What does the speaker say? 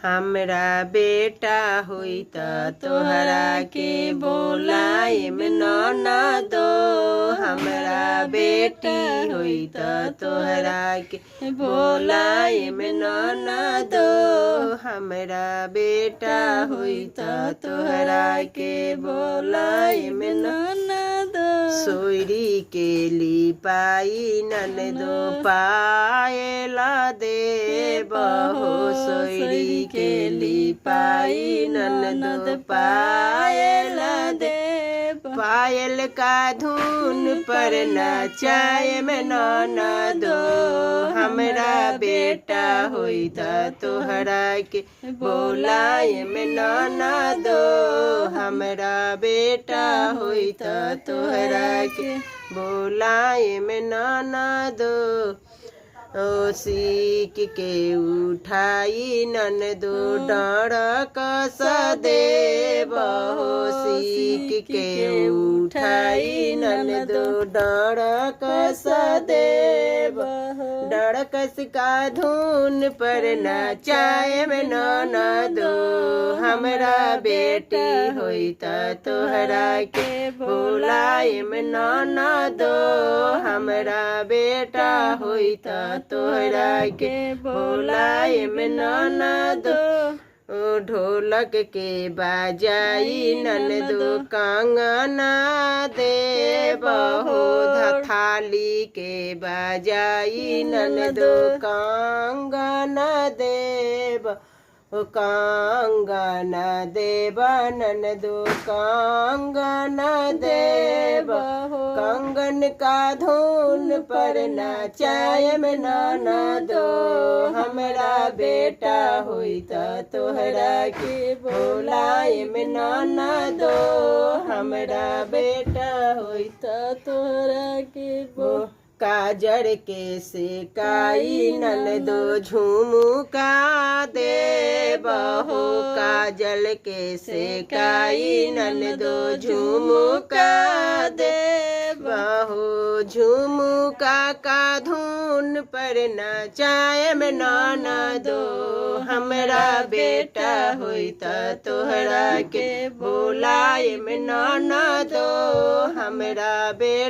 हमरा बेटा होई त तोहरा के बोलाएम ननदो। हमरा बेटी होई त तोहरा के बोलाएम ननदो। हमरा बेटा होई त तोहरा के बोलाएम ननदो। सोयरी के लिपाई ननदो पायला देबहो। सोयरी के लिपाई ननदो पायला देब। पायल का धुन पर नचाएम ननदो। हमरा बेटा होई त तोहरा के बोलाएम ननदो। हमरा बेटा होई त तोहरा के बोलाएम ननदो। ओ सीख के उठाई ननदो डाँड़ कस देबहो। सीख के उठाई ननदो डाँड़ कस देबहो। डाँड़ कस का धुन पर नचाएम ननदो। हमरा बेटी होई त तोहरा के बोलाएम ननदो। हमरा बेटा होई त तोहरा के बोलाएम ननदो। ओ ढोलक के बाजाई ननदो कंगना देबहो। थाली के बाजाई ननदो कंगना देब। ओ कंगना देब ननदो कंगना देब। कंगन का धुन पर नचाएम ननदो। हमरा बेटा होई त तोहरा के बोलाएम ननदो। हमरा बेटा होई त तोहरा के काजर के सेकाई ननदो झुमुका देबहो। काजल के सेकाई ननदो झुमुका देबहो। झुमुका का धुन पर नचाएम ननदो। हमरा बेटा होई त तोहरा के बोलाएम ननदो। हमरा बेटा